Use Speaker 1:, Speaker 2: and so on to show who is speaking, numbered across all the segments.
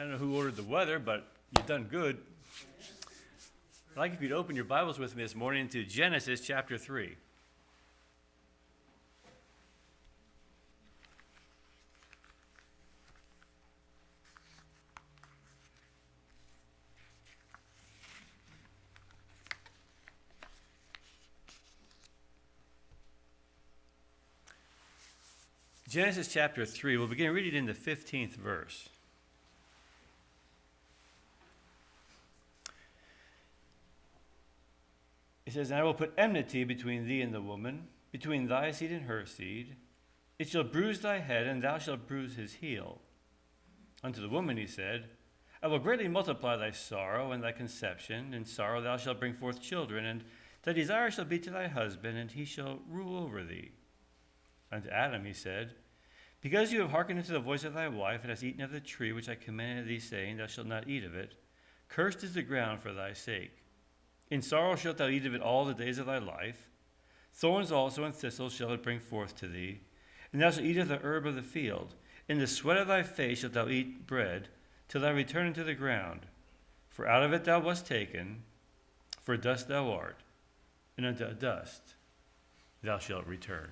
Speaker 1: I don't know who ordered the weather, but you've done good. I'd like if you'd open your Bibles with me this morning to Genesis chapter 3. Genesis chapter 3, we'll begin reading in the 15th verse. It says, "And I will put enmity between thee and the woman, between thy seed and her seed. It shall bruise thy head, and thou shalt bruise his heel. Unto the woman he said, I will greatly multiply thy sorrow and thy conception. In sorrow thou shalt bring forth children, and thy desire shall be to thy husband, and he shall rule over thee. Unto Adam he said, Because you have hearkened unto the voice of thy wife, and hast eaten of the tree which I commanded thee, saying, Thou shalt not eat of it, cursed is the ground for thy sake. In sorrow shalt thou eat of it all the days of thy life. Thorns also and thistles shall it bring forth to thee. And thou shalt eat of the herb of the field. In the sweat of thy face shalt thou eat bread, till thou return into the ground. For out of it thou wast taken, for dust thou art, and unto dust thou shalt return."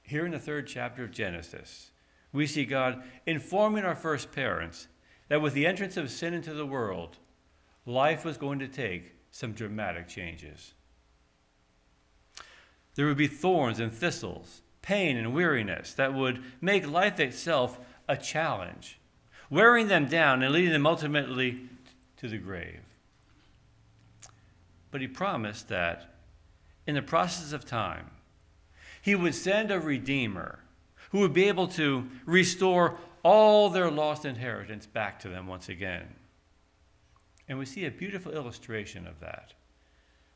Speaker 1: Here in the 3rd chapter of Genesis, we see God informing our first parents that with the entrance of sin into the world, life was going to take some dramatic changes. There would be thorns and thistles, pain and weariness that would make life itself a challenge, wearing them down and leading them ultimately to the grave. But he promised that in the process of time, he would send a Redeemer who would be able to restore all their lost inheritance back to them once again. And we see a beautiful illustration of that,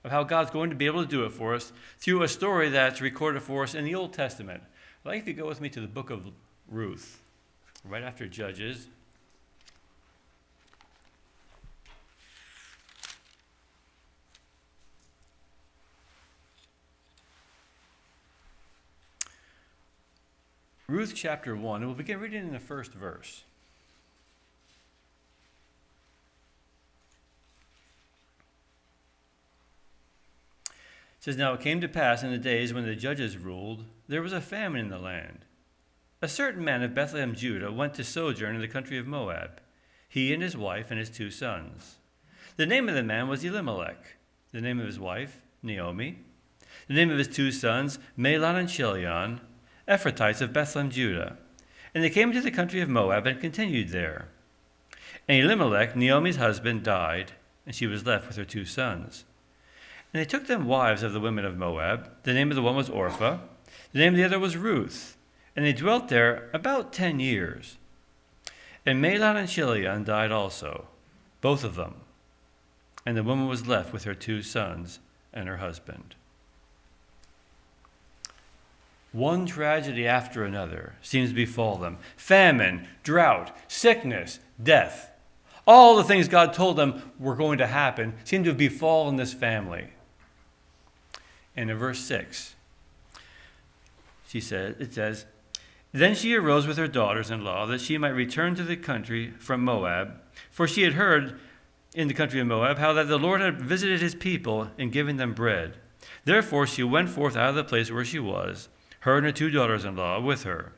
Speaker 1: of how God's going to be able to do it for us through a story that's recorded for us in the Old Testament. I'd like if you go with me to the book of Ruth, right after Judges. Ruth chapter 1, and we'll begin reading in the first verse. It says, "Now it came to pass in the days when the judges ruled, there was a famine in the land. A certain man of Bethlehem, Judah, went to sojourn in the country of Moab, he and his wife and his 2 sons. The name of the man was Elimelech, the name of his wife, Naomi, the name of his 2 sons, Mahlon and Chilion, Ephrathites of Bethlehem, Judah. And they came into the country of Moab and continued there. And Elimelech, Naomi's husband, died, and she was left with her 2 sons. And they took them wives of the women of Moab. The name of the one was Orpah, the name of the other was Ruth. And they dwelt there about 10 years. And Mahlon and Chilion died also, both of them. And the woman was left with her 2 sons and her husband." One tragedy after another seems to befall them. Famine, drought, sickness, death. All the things God told them were going to happen seem to have befallen this family. And in verse 6, it says, "Then she arose with her daughters-in-law that she might return to the country from Moab, for she had heard in the country of Moab how that the Lord had visited his people in giving them bread. Therefore she went forth out of the place where she was, her and her 2 daughters-in-law with her,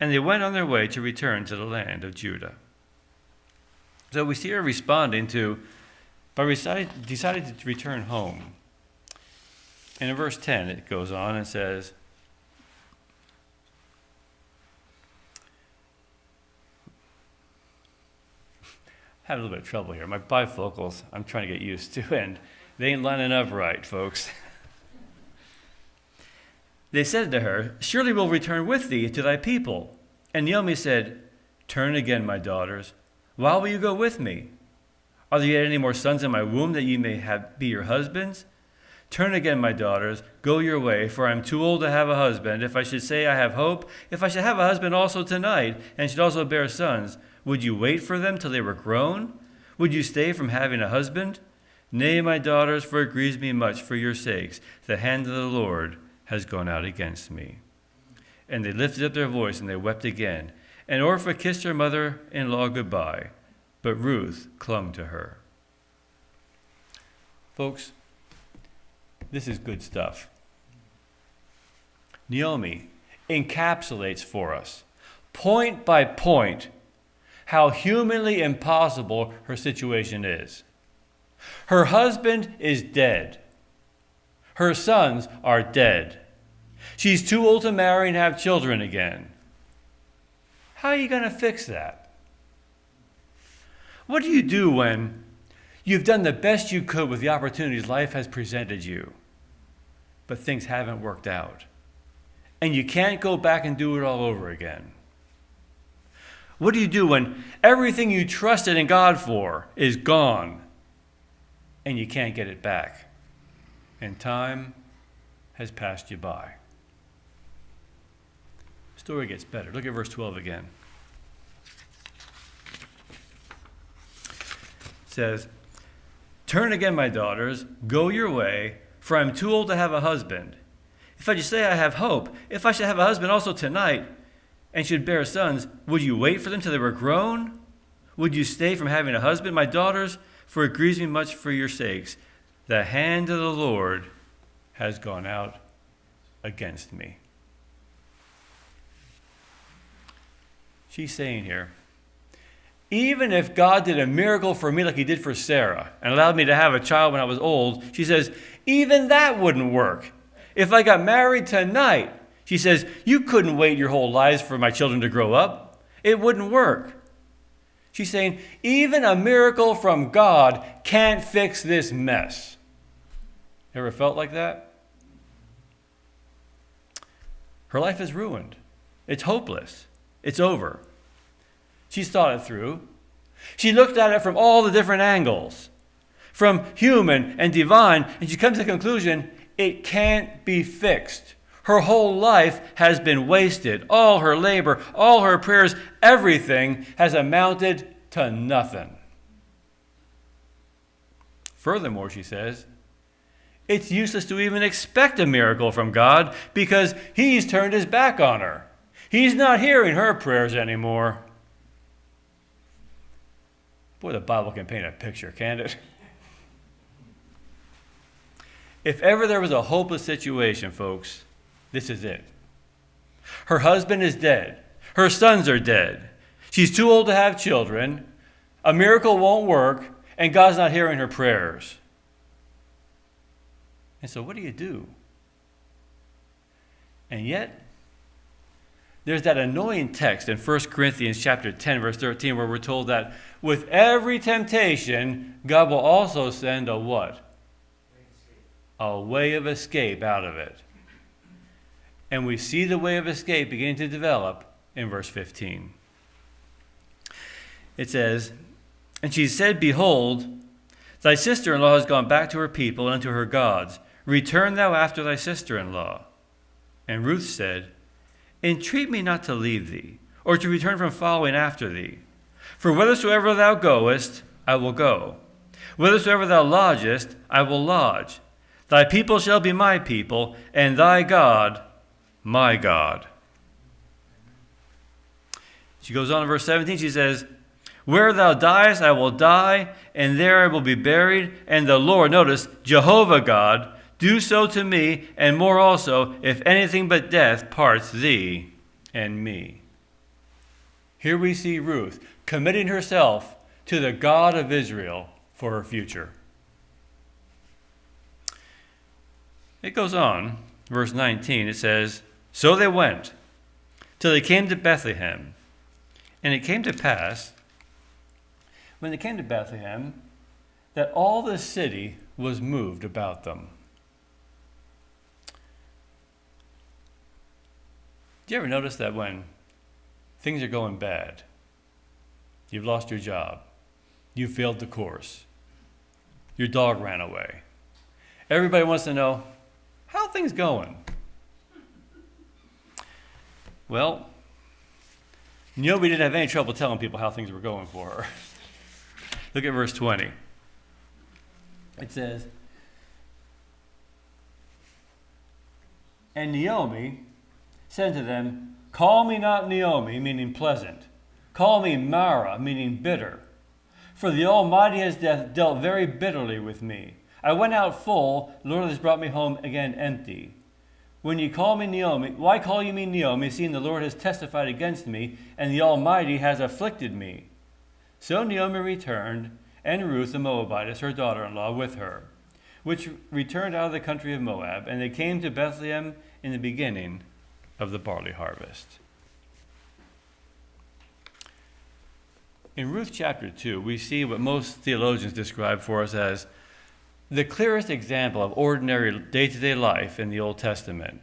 Speaker 1: and they went on their way to return to the land of Judah." So we see her responding by deciding to return home. And in verse 10 it goes on and says, I have a little bit of trouble here. My bifocals I'm trying to get used to, and they ain't lining up right, folks. They said to her, "Surely we'll return with thee to thy people." And Naomi said, "Turn again, my daughters. Why will you go with me? Are there yet any more sons in my womb that ye may be your husbands? Turn again, my daughters. Go your way, for I am too old to have a husband. If I should say I have hope, if I should have a husband also tonight, and should also bear sons, would you wait for them till they were grown? Would you stay from having a husband? Nay, my daughters, for it grieves me much for your sakes. The hand of the Lord has gone out against me." And they lifted up their voice, and they wept again. and Orpah kissed her mother-in-law goodbye, but Ruth clung to her. Folks, this is good stuff. Naomi encapsulates for us, point by point, how humanly impossible her situation is. Her husband is dead. Her sons are dead. She's too old to marry and have children again. How are you going to fix that? What do you do when you've done the best you could with the opportunities life has presented you, but things haven't worked out, and you can't go back and do it all over again? What do you do when everything you trusted in God for is gone and you can't get it back, and time has passed you by? The story gets better. Look at verse 12 again. It says, "Turn again, my daughters, go your way, for I am too old to have a husband. If I should say I have hope, if I should have a husband also tonight, and should bear sons, would you wait for them till they were grown? Would you stay from having a husband, my daughters? For it grieves me much for your sakes. The hand of the Lord has gone out against me." She's saying here, even if God did a miracle for me like he did for Sarah and allowed me to have a child when I was old, she says, even that wouldn't work. If I got married tonight, she says, you couldn't wait your whole lives for my children to grow up. It wouldn't work. She's saying, even a miracle from God can't fix this mess. Ever felt like that? Her life is ruined. It's hopeless. It's over. She's thought it through. She looked at it from all the different angles, from human and divine, and she comes to the conclusion, it can't be fixed. Her whole life has been wasted. All her labor, all her prayers, everything has amounted to nothing. Furthermore, she says, it's useless to even expect a miracle from God because he's turned his back on her. He's not hearing her prayers anymore. Boy, the Bible can paint a picture, can't it? If ever there was a hopeless situation, folks, this is it. Her husband is dead. Her sons are dead. She's too old to have children. A miracle won't work, and God's not hearing her prayers. And so what do you do? And yet, there's that annoying text in 1 Corinthians chapter 10, verse 13, where we're told that with every temptation, God will also send a what? A way of escape out of it. And we see the way of escape beginning to develop in verse 15. It says, "And she said, Behold, thy sister-in-law has gone back to her people and unto her gods. Return thou after thy sister-in-law. And Ruth said, Entreat me not to leave thee, or to return from following after thee. For whithersoever thou goest, I will go. Whithersoever thou lodgest, I will lodge. Thy people shall be my people, and thy God, my God." She goes on in verse 17, she says, "Where thou diest, I will die, and there I will be buried. And the Lord," notice, Jehovah God, "do so to me, and more also, if anything but death parts thee and me." Here we see Ruth committing herself to the God of Israel for her future. It goes on, verse 19, it says, "So they went, till they came to Bethlehem. And it came to pass, when they came to Bethlehem, that all the city was moved about them." Do you ever notice that when things are going bad, you've lost your job, you failed the course, your dog ran away, everybody wants to know, how are things going? Well, Naomi didn't have any trouble telling people how things were going for her. Look at verse 20. It says, "And Naomi said to them, Call me not Naomi, meaning pleasant. Call me Mara, meaning bitter. For the Almighty has dealt very bitterly with me. I went out full, the Lord has brought me home again empty. When ye call me Naomi, why call ye me Naomi, seeing the Lord has testified against me, and the Almighty has afflicted me? So Naomi returned, and Ruth the Moabitess, her daughter-in-law, with her, which returned out of the country of Moab, and they came to Bethlehem in the beginning of the barley harvest. In Ruth chapter 2, we see what most theologians describe for us as the clearest example of ordinary day-to-day life in the Old Testament.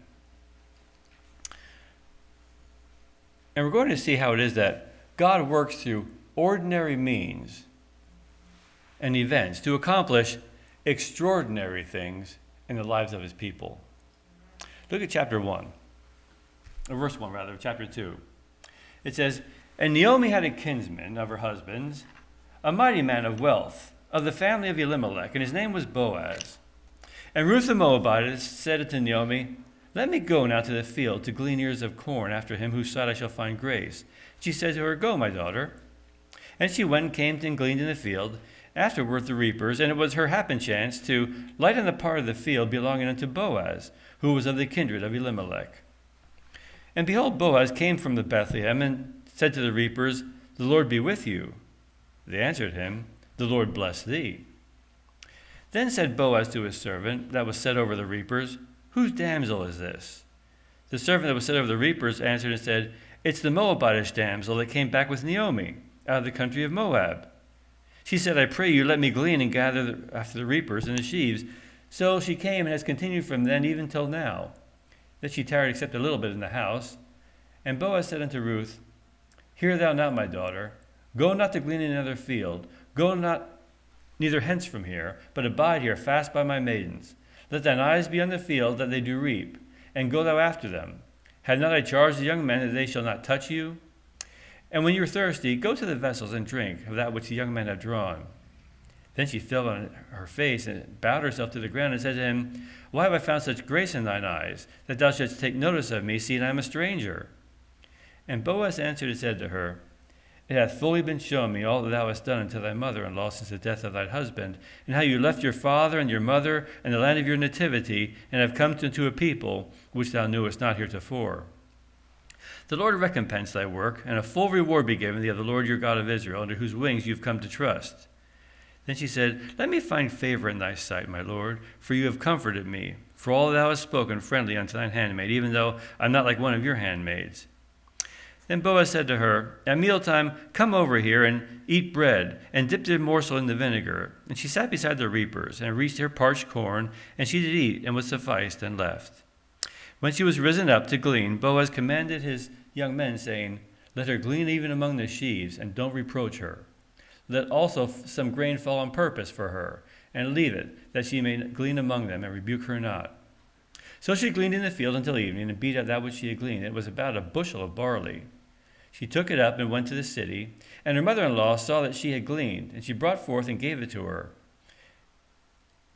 Speaker 1: And we're going to see how it is that God works through ordinary means and events to accomplish extraordinary things in the lives of his people. Look at chapter 1, or verse 1 rather, chapter 2. It says, And Naomi had a kinsman of her husband's, a mighty man of wealth, of the family of Elimelech, and his name was Boaz. And Ruth the Moabitess said unto Naomi, Let me go now to the field to glean ears of corn after him whose side I shall find grace. She said to her, Go, my daughter. And she went and came and gleaned in the field, afterward the reapers, and it was her happen chance to light on the part of the field belonging unto Boaz, who was of the kindred of Elimelech. And behold, Boaz came from the Bethlehem, and said to the reapers, The Lord be with you. They answered him, The Lord bless thee. Then said Boaz to his servant that was set over the reapers, Whose damsel is this? The servant that was set over the reapers answered and said, It's the Moabitish damsel that came back with Naomi, out of the country of Moab. She said, I pray you, let me glean and gather after the reapers and the sheaves. So she came and has continued from then even till now, that she tarried except a little bit in the house. And Boaz said unto Ruth, Hear thou not, my daughter, go not to glean in another field, go not neither hence from here, but abide here fast by my maidens. Let thine eyes be on the field that they do reap, and go thou after them. Had not I charged the young men that they shall not touch you? And when you are thirsty, go to the vessels and drink of that which the young men have drawn. Then she fell on her face and bowed herself to the ground and said to him, Why have I found such grace in thine eyes, that thou shouldst take notice of me, seeing I am a stranger? And Boaz answered and said to her, It hath fully been shown me all that thou hast done unto thy mother-in-law since the death of thy husband, and how you left your father and your mother and the land of your nativity, and have come into a people which thou knewest not heretofore. The Lord recompense thy work, and a full reward be given thee of the Lord your God of Israel, under whose wings you have come to trust. Then she said, Let me find favor in thy sight, my Lord, for you have comforted me, for all thou hast spoken friendly unto thine handmaid, even though I am not like one of your handmaids. Then Boaz said to her, At mealtime, come over here and eat bread, and dip the morsel in the vinegar. And she sat beside the reapers, and reached her parched corn, and she did eat, and was sufficed, and left. When she was risen up to glean, Boaz commanded his young men, saying, Let her glean even among the sheaves, and don't reproach her. Let also some grain fall on purpose for her, and leave it, that she may glean among them, and rebuke her not. So she gleaned in the field until evening, and beat out that which she had gleaned. It was about a bushel of barley. She took it up and went to the city, and her mother-in-law saw that she had gleaned, and she brought forth and gave it to her.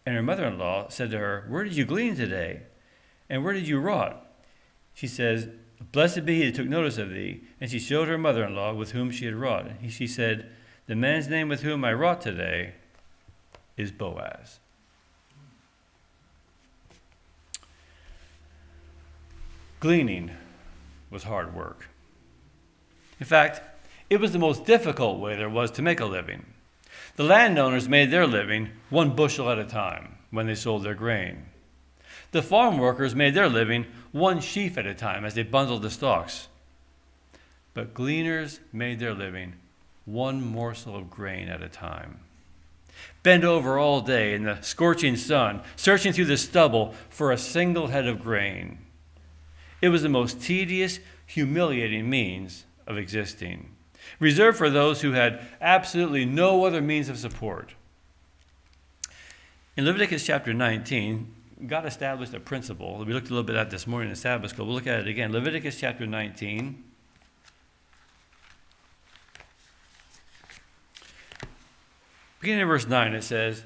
Speaker 1: And her mother-in-law said to her, Where did you glean today? And where did you wrought? She says, Blessed be he that took notice of thee. And she showed her mother-in-law with whom she had wrought. And she said, The man's name with whom I wrought today is Boaz. Gleaning was hard work. In fact, it was the most difficult way there was to make a living. The landowners made their living one bushel at a time when they sold their grain. The farm workers made their living one sheaf at a time as they bundled the stalks. But gleaners made their living one morsel of grain at a time. Bent over all day in the scorching sun, searching through the stubble for a single head of grain. It was the most tedious, humiliating means of existing, reserved for those who had absolutely no other means of support. In Leviticus chapter 19, God established a principle that we looked a little bit at this morning in Sabbath school. We'll look at it again. Leviticus chapter 19. Beginning in verse 9, it says,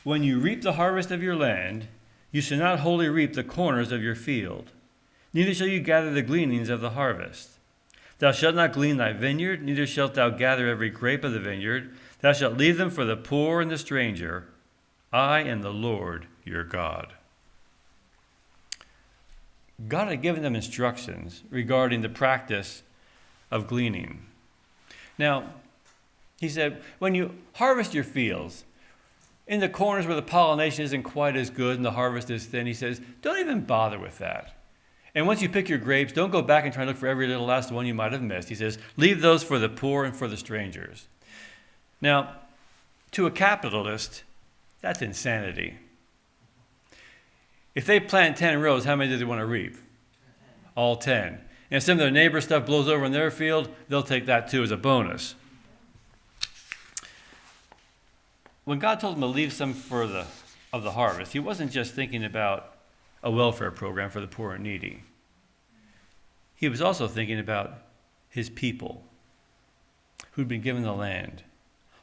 Speaker 1: When you reap the harvest of your land, you shall not wholly reap the corners of your field. neither shall you gather the gleanings of the harvest. Thou shalt not glean thy vineyard, neither shalt thou gather every grape of the vineyard. Thou shalt leave them for the poor and the stranger. I am the Lord your God. God had given them instructions regarding the practice of gleaning. Now, he said, when you harvest your fields, in the corners where the pollination isn't quite as good and the harvest is thin, he says, don't even bother with that. And once you pick your grapes, don't go back and try to look for every little last one you might have missed. He says, leave those for the poor and for the strangers. Now, to a capitalist, that's insanity. If they plant 10 rows, how many do they want to reap? All 10. And if some of their neighbor stuff blows over in their field, they'll take that too as a bonus. When God told them to leave some of the harvest, he wasn't just thinking about a welfare program for the poor and needy. He was also thinking about his people who'd been given the land,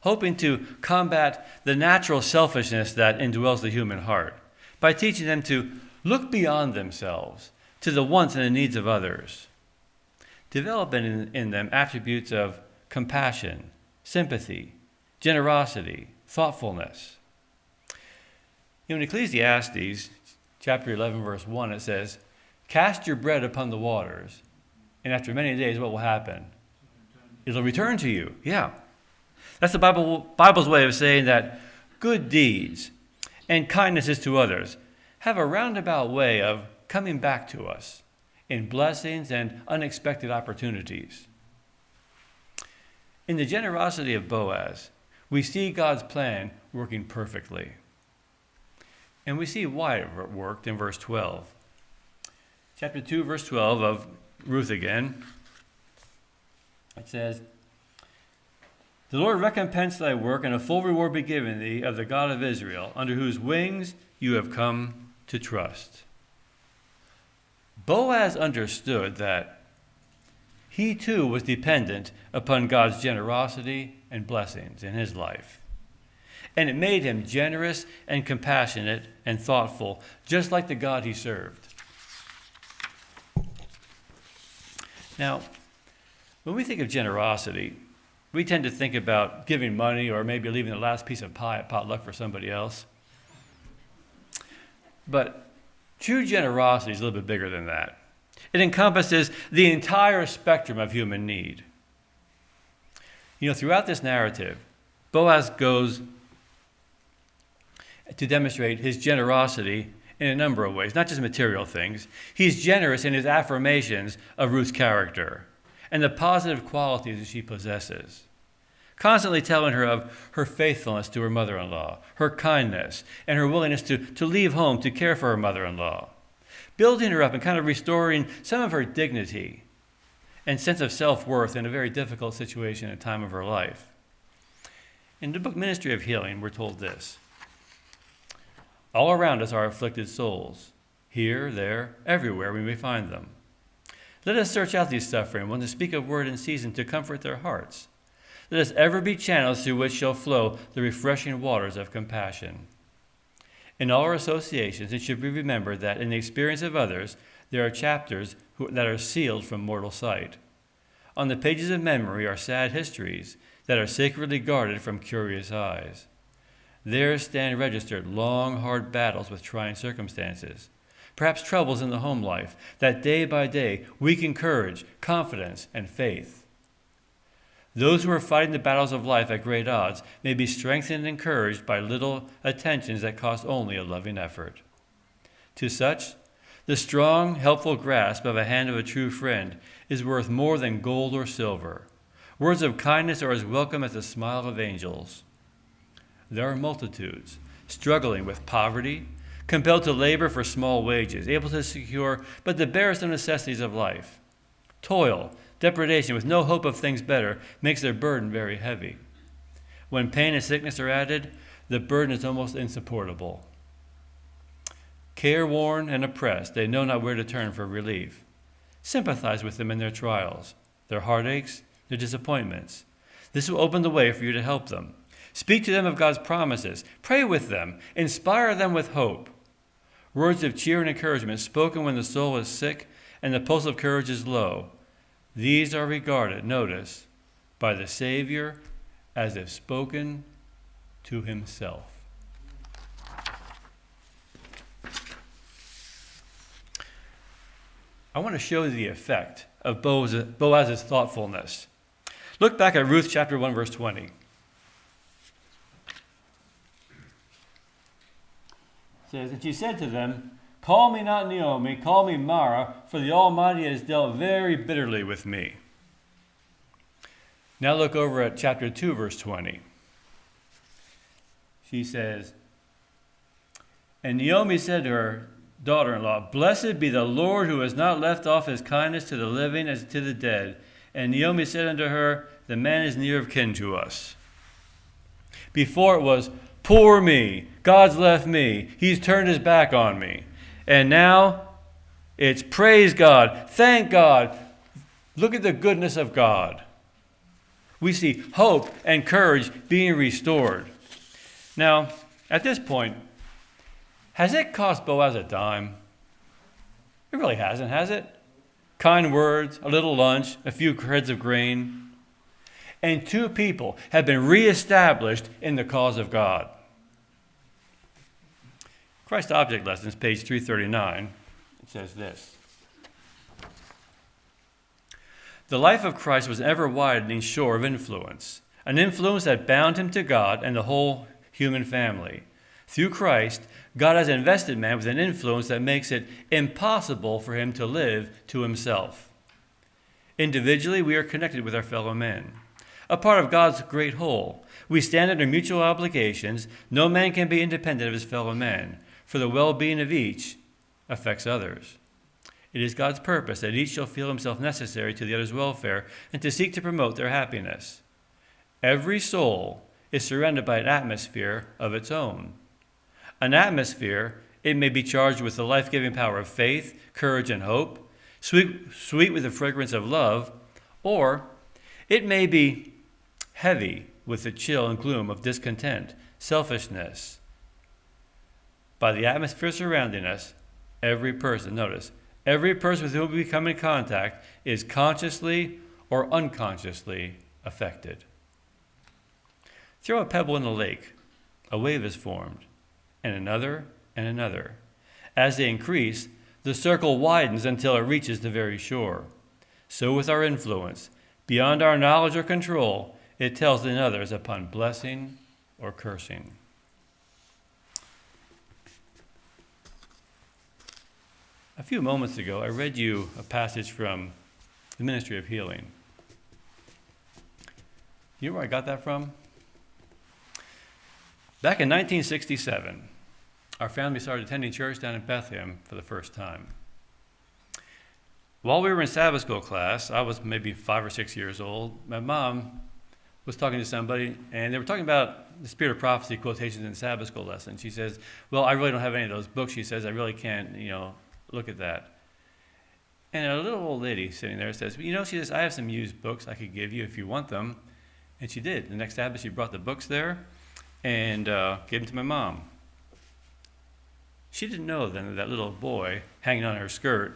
Speaker 1: hoping to combat the natural selfishness that indwells the human heart by teaching them to look beyond themselves to the wants and the needs of others, developing in them attributes of compassion, sympathy, generosity, thoughtfulness. In Ecclesiastes, chapter 11, verse 1, it says, cast your bread upon the waters, and after many days, what will happen? It'll return to you. Yeah. That's the Bible's way of saying that good deeds and kindnesses to others have a roundabout way of coming back to us in blessings and unexpected opportunities. In the generosity of Boaz, we see God's plan working perfectly. And we see why it worked in verse 12. Chapter 2, verse 12 of Ruth again. It says, the Lord recompense thy work, and a full reward be given thee of the God of Israel, under whose wings you have come to trust. Boaz understood that he too was dependent upon God's generosity and blessings in his life. And it made him generous and compassionate and thoughtful, just like the God he served. Now, when we think of generosity, we tend to think about giving money or maybe leaving the last piece of pie at potluck for somebody else. But true generosity is a little bit bigger than that. It encompasses the entire spectrum of human need. Throughout this narrative, Boaz goes to demonstrate his generosity in a number of ways, not just material things. He's generous in his affirmations of Ruth's character and the positive qualities that she possesses, constantly telling her of her faithfulness to her mother-in-law, her kindness, and her willingness to leave home to care for her mother-in-law, building her up and kind of restoring some of her dignity and sense of self-worth in a very difficult situation at a time of her life. In the book Ministry of Healing, we're told this: all around us are afflicted souls. Here, there, everywhere we may find them. Let us search out these suffering ones and speak a word in season to comfort their hearts. Let us ever be channels through which shall flow the refreshing waters of compassion. In all our associations, it should be remembered that in the experience of others, there are chapters that are sealed from mortal sight. On the pages of memory are sad histories that are sacredly guarded from curious eyes. There stand registered long, hard battles with trying circumstances, perhaps troubles in the home life that day by day weaken courage, confidence, and faith. Those who are fighting the battles of life at great odds may be strengthened and encouraged by little attentions that cost only a loving effort. To such, the strong, helpful grasp of a hand of a true friend is worth more than gold or silver. Words of kindness are as welcome as the smile of angels. There are multitudes struggling with poverty, compelled to labor for small wages, able to secure but the barest of necessities of life. Toil, depredation, with no hope of things better, makes their burden very heavy. When pain and sickness are added, the burden is almost insupportable. Careworn and oppressed, they know not where to turn for relief. Sympathize with them in their trials, their heartaches, their disappointments. This will open the way for you to help them. Speak to them of God's promises. Pray with them. Inspire them with hope. words of cheer and encouragement spoken when the soul is sick and the pulse of courage is low. These are regarded, notice, by the Savior as if spoken to himself. I want to show you the effect of Boaz's thoughtfulness. Look back at Ruth chapter 1, verse 20. It says, and she said to them, call me not Naomi, call me Mara, for the Almighty has dealt very bitterly with me. Now look over at chapter 2, verse 20. She says, and Naomi said to her daughter-in-law, blessed be the Lord who has not left off his kindness to the living as to the dead. And Naomi said unto her, the man is near of kin to us. Before it was, poor me, God's left me, he's turned his back on me. And now it's praise God, thank God, look at the goodness of God. We see hope and courage being restored. Now, at this point, has it cost Boaz a dime? It really hasn't, has it? Kind words, a little lunch, a few heads of grain. And two people have been reestablished in the cause of God. Christ Object Lessons, page 339, it says this. The life of Christ was an ever-widening shore of influence, an influence that bound him to God and the whole human family. Through Christ, God has invested man with an influence that makes it impossible for him to live to himself. Individually, we are connected with our fellow men, a part of God's great whole. We stand under mutual obligations. No man can be independent of his fellow men, for the well-being of each affects others. It is God's purpose that each shall feel himself necessary to the other's welfare and to seek to promote their happiness. Every soul is surrounded by an atmosphere of its own. An atmosphere, it may be charged with the life-giving power of faith, courage, and hope, sweet with the fragrance of love, or it may be heavy with the chill and gloom of discontent, selfishness. By the atmosphere surrounding us, every person, notice, every person with whom we come in contact is consciously or unconsciously affected. Throw a pebble in the lake, a wave is formed, and another and another. As they increase, the circle widens until it reaches the very shore. So with our influence, beyond our knowledge or control, it tells in others upon blessing or cursing. A few moments ago, I read you a passage from the Ministry of Healing. You know where I got that from? Back in 1967, our family started attending church down in Bethlehem for the first time. While we were in Sabbath school class, I was maybe 5 or 6 years old, my mom was talking to somebody, and they were talking about the Spirit of Prophecy quotations in Sabbath school lesson. She says, well, I really don't have any of those books. She says, I really can't, look at that. And a little old lady sitting there says, she says, I have some used books I could give you if you want them. And she did. The next Sabbath, she brought the books there and gave them to my mom. She didn't know then that little boy hanging on her skirt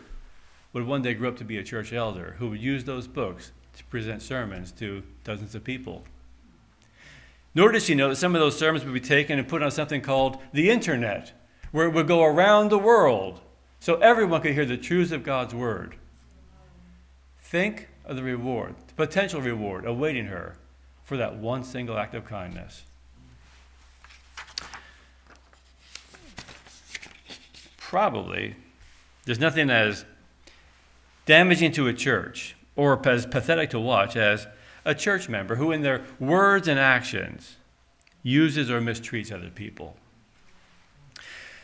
Speaker 1: would one day grow up to be a church elder who would use those books to present sermons to dozens of people. Nor did she know that some of those sermons would be taken and put on something called the internet, where it would go around the world so everyone could hear the truths of God's word. Think of the reward, the potential reward awaiting her for that one single act of kindness. Probably, there's nothing as damaging to a church or as pathetic to watch as a church member who in their words and actions uses or mistreats other people.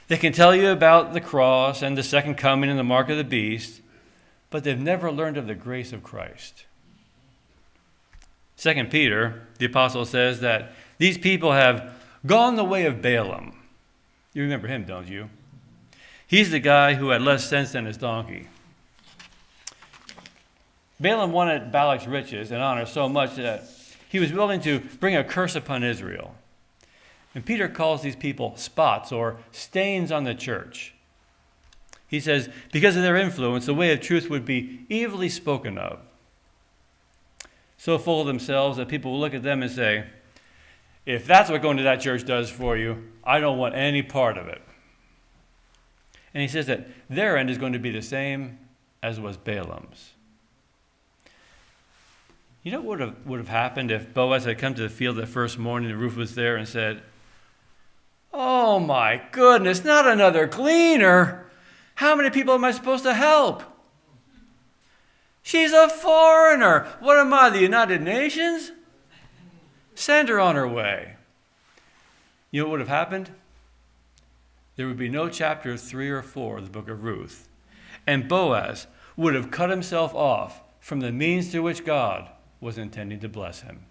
Speaker 1: They can tell you about the cross and the second coming and the mark of the beast, but they've never learned of the grace of Christ. 2 Peter, the apostle, says that these people have gone the way of Balaam. You remember him, don't you? He's the guy who had less sense than his donkey. Balaam wanted Balak's riches and honor so much that he was willing to bring a curse upon Israel. And Peter calls these people spots or stains on the church. He says, because of their influence, the way of truth would be evilly spoken of. So full of themselves that people will look at them and say, if that's what going to that church does for you, I don't want any part of it. And he says that their end is going to be the same as was Balaam's. You know what would have happened if Boaz had come to the field that first morning and Ruth was there and said, oh my goodness, not another gleaner. How many people am I supposed to help? She's a foreigner. What am I, the United Nations? Send her on her way. You know what would have happened? There would be no chapter 3 or 4 of the book of Ruth. And Boaz would have cut himself off from the means through which God was intending to bless him.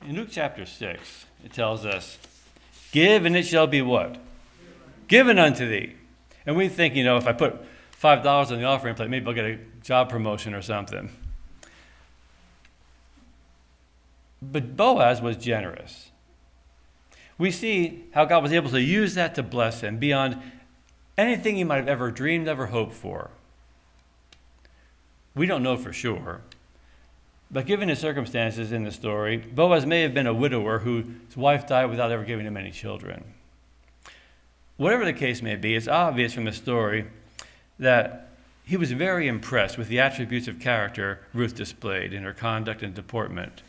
Speaker 1: In Luke chapter 6, it tells us, give and it shall be what? Given unto thee. And we think, if I put $5 on the offering plate, maybe I'll get a job promotion or something. But Boaz was generous. We see how God was able to use that to bless him beyond anything he might have ever dreamed, ever hoped for. We don't know for sure. But given his circumstances in the story, Boaz may have been a widower whose wife died without ever giving him any children. Whatever the case may be, it's obvious from the story that he was very impressed with the attributes of character Ruth displayed in her conduct and deportment.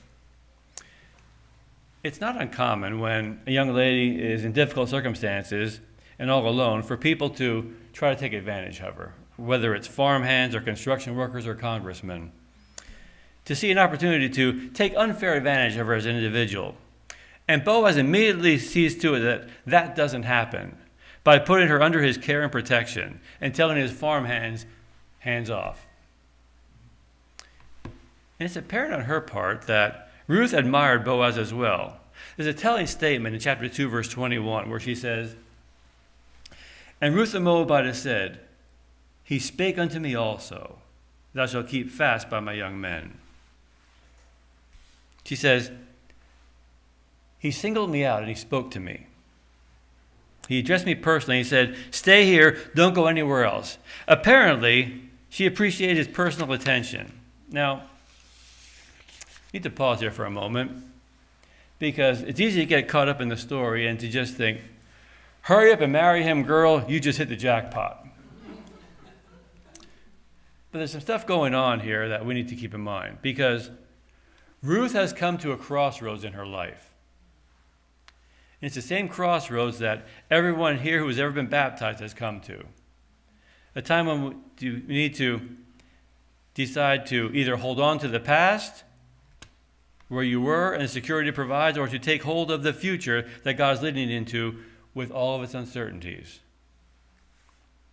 Speaker 1: It's not uncommon when a young lady is in difficult circumstances and all alone for people to try to take advantage of her, whether it's farmhands or construction workers or congressmen, to see an opportunity to take unfair advantage of her as an individual. And Boaz immediately sees to it that that doesn't happen by putting her under his care and protection and telling his farmhands, hands off. And it's apparent on her part that Ruth admired Boaz as well. There's a telling statement in chapter 2, verse 21, where she says, and Ruth the Moabitess said, he spake unto me also, thou shalt keep fast by my young men. She says, he singled me out and he spoke to me. He addressed me personally. He said, stay here, don't go anywhere else. Apparently, she appreciated his personal attention. Now, I need to pause here for a moment because it's easy to get caught up in the story and to just think, hurry up and marry him, girl, you just hit the jackpot. But there's some stuff going on here that we need to keep in mind because Ruth has come to a crossroads in her life. And it's the same crossroads that everyone here who has ever been baptized has come to. A time when we need to decide to either hold on to the past, where you were and the security it provides, or to take hold of the future that God is leading into with all of its uncertainties.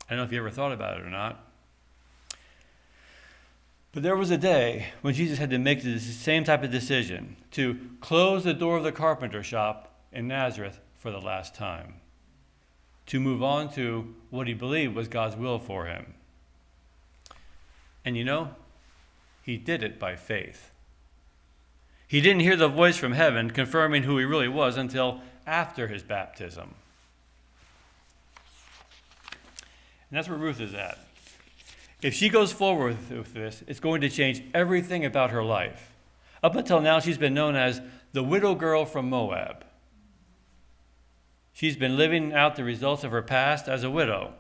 Speaker 1: I don't know if you ever thought about it or not. But there was a day when Jesus had to make the same type of decision to close the door of the carpenter shop in Nazareth for the last time, to move on to what he believed was God's will for him. And he did it by faith. He didn't hear the voice from heaven confirming who he really was until after his baptism. And that's where Ruth is at. If she goes forward with this, it's going to change everything about her life. Up until now, she's been known as the widow girl from Moab. She's been living out the results of her past as a widow.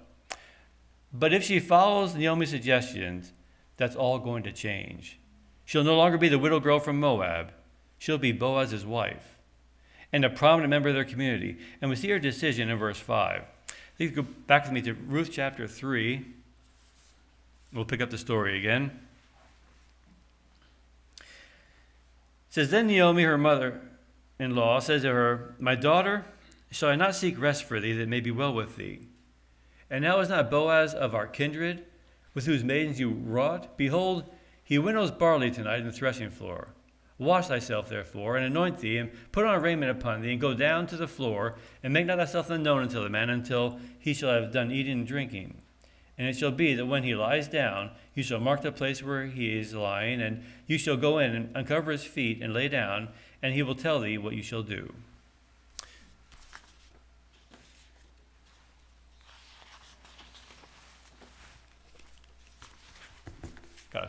Speaker 1: But if she follows Naomi's suggestions, that's all going to change. She'll no longer be the widow girl from Moab. She'll be Boaz's wife and a prominent member of their community. And we see her decision in verse 5. You can go back with me to Ruth chapter 3. We'll pick up the story again. It says, then Naomi, her mother-in-law, says to her, my daughter, shall I not seek rest for thee, that it may be well with thee? And now is not Boaz of our kindred, with whose maidens you wrought? Behold, he winnows barley tonight in the threshing floor. Wash thyself, therefore, and anoint thee, and put on a raiment upon thee, and go down to the floor, and make not thyself unknown unto the man, until he shall have done eating and drinking. And it shall be that when he lies down, you shall mark the place where he is lying, and you shall go in and uncover his feet and lay down, and he will tell thee what you shall do.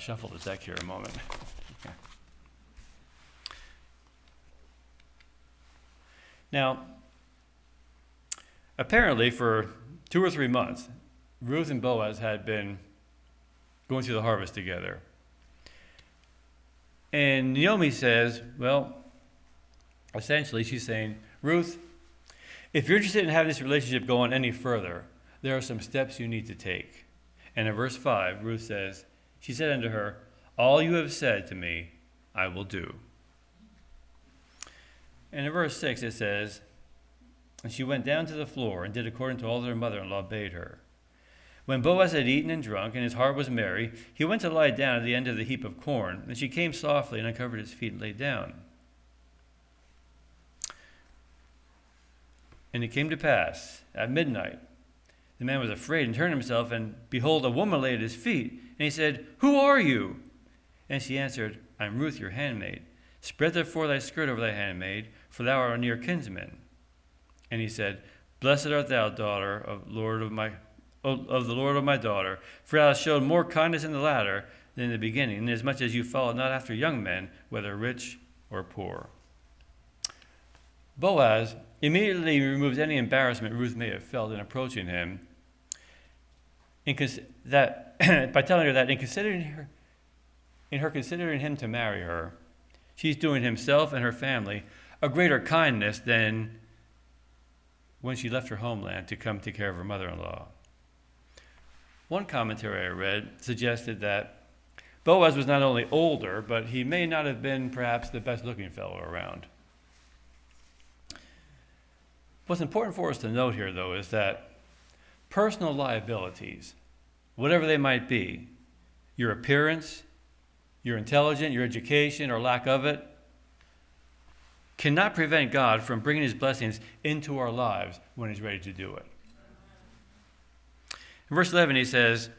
Speaker 1: shuffle the deck here a moment. Now, apparently for 2 or 3 months, Ruth and Boaz had been going through the harvest together. And Naomi says, well, essentially she's saying, Ruth, if you're interested in having this relationship go on any further, there are some steps you need to take. And in verse 5, Ruth says, she said unto her, all you have said to me, I will do. And in verse 6 it says, and she went down to the floor and did according to all that her mother-in-law bade her. When Boaz had eaten and drunk, and his heart was merry, he went to lie down at the end of the heap of corn. And she came softly and uncovered his feet and lay down. And it came to pass, at midnight, the man was afraid and turned himself, and behold, a woman lay at his feet. And he said, who are you? And she answered, I am Ruth, your handmaid. Spread therefore thy skirt over thy handmaid, for thou art a near kinsman. And he said, blessed art thou, daughter of the Lord of my daughter, for thou hast showed more kindness in the latter than in the beginning, inasmuch as you followed not after young men, whether rich or poor. Boaz immediately removes any embarrassment Ruth may have felt in approaching him, by telling her that in considering him to marry her, she's doing himself and her family a greater kindness than when she left her homeland to come take care of her mother-in-law. One commentary I read suggested that Boaz was not only older, but he may not have been perhaps the best-looking fellow around. What's important for us to note here, though, is that personal liabilities, whatever they might be, your appearance, your intelligence, your education, or lack of it, cannot prevent God from bringing his blessings into our lives when he's ready to do it. In verse 11 he says,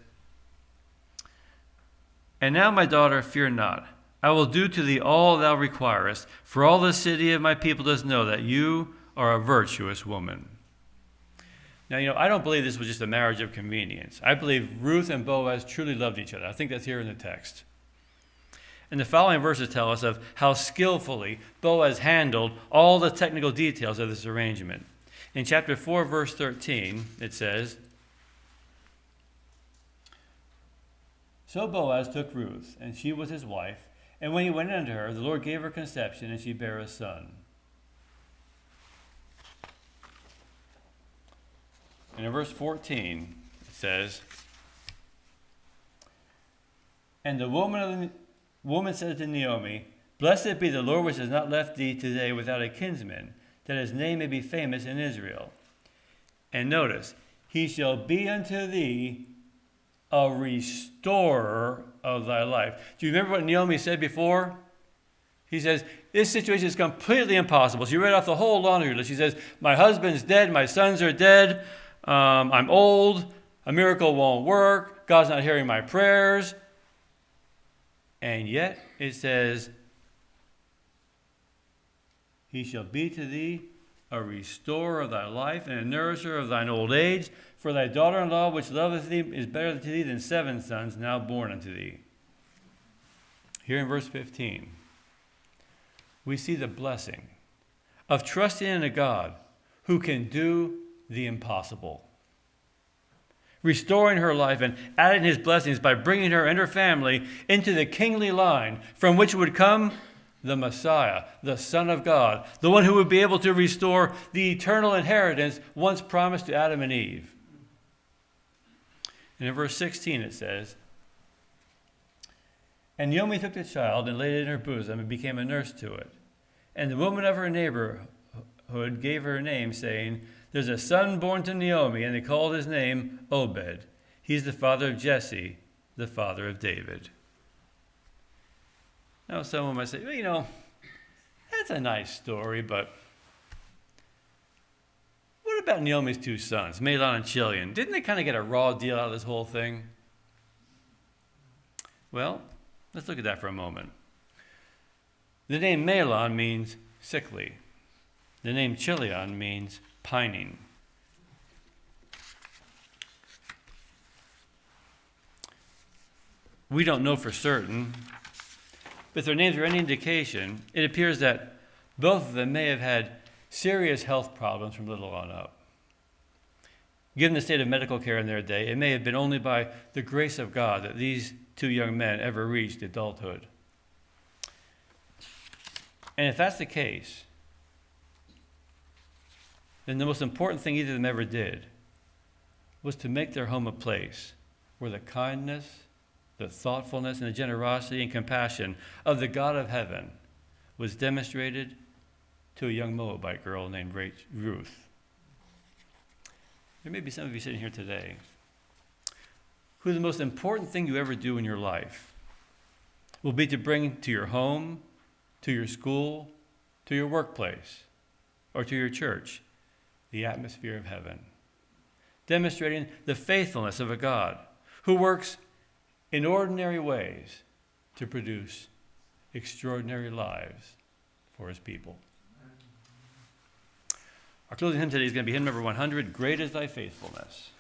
Speaker 1: and now, my daughter, fear not. I will do to thee all thou requirest, for all the city of my people does know that you are a virtuous woman. Now, I don't believe this was just a marriage of convenience. I believe Ruth and Boaz truly loved each other. I think that's here in the text. And the following verses tell us of how skillfully Boaz handled all the technical details of this arrangement. In chapter 4, verse 13, it says, so Boaz took Ruth, and she was his wife, and when he went unto her, the Lord gave her conception, and she bare a son. And in verse 14, it says, and the woman said to Naomi, blessed be the Lord which has not left thee today without a kinsman, that his name may be famous in Israel. And notice, he shall be unto thee a restorer of thy life. Do you remember what Naomi said before? He says, this situation is completely impossible. She read off the whole laundry list. She says, my husband's dead, my sons are dead, I'm old, a miracle won't work, God's not hearing my prayers. And yet it says, he shall be to thee a restorer of thy life and a nourisher of thine old age. For thy daughter-in-law which loveth thee is better to thee than 7 sons now born unto thee. Here in verse 15, we see the blessing of trusting in a God who can do the impossible. Restoring her life and adding his blessings by bringing her and her family into the kingly line from which would come the Messiah, the Son of God, the one who would be able to restore the eternal inheritance once promised to Adam and Eve. And in verse 16 it says, and Naomi took the child and laid it in her bosom and became a nurse to it. And the woman of her neighborhood gave her a name, saying, there's a son born to Naomi, and they called his name Obed. He's the father of Jesse, the father of David. Now someone might say, well, that's a nice story, but what about Naomi's 2 sons, Mahlon and Chilion? Didn't they kind of get a raw deal out of this whole thing? Well, let's look at that for a moment. The name Mahlon means sickly. The name Chilion means pining. We don't know for certain, but if their names are any indication, it appears that both of them may have had serious health problems from little on up. Given the state of medical care in their day, it may have been only by the grace of God that these two young men ever reached adulthood. And if that's the case, then the most important thing either of them ever did was to make their home a place where the kindness, the thoughtfulness, and the generosity and compassion of the God of heaven was demonstrated to a young Moabite girl named Ruth. There may be some of you sitting here today who the most important thing you ever do in your life will be to bring to your home, to your school, to your workplace, or to your church the atmosphere of heaven, demonstrating the faithfulness of a God who works in ordinary ways to produce extraordinary lives for his people. Our closing hymn today is going to be hymn number 100, Great is Thy Faithfulness.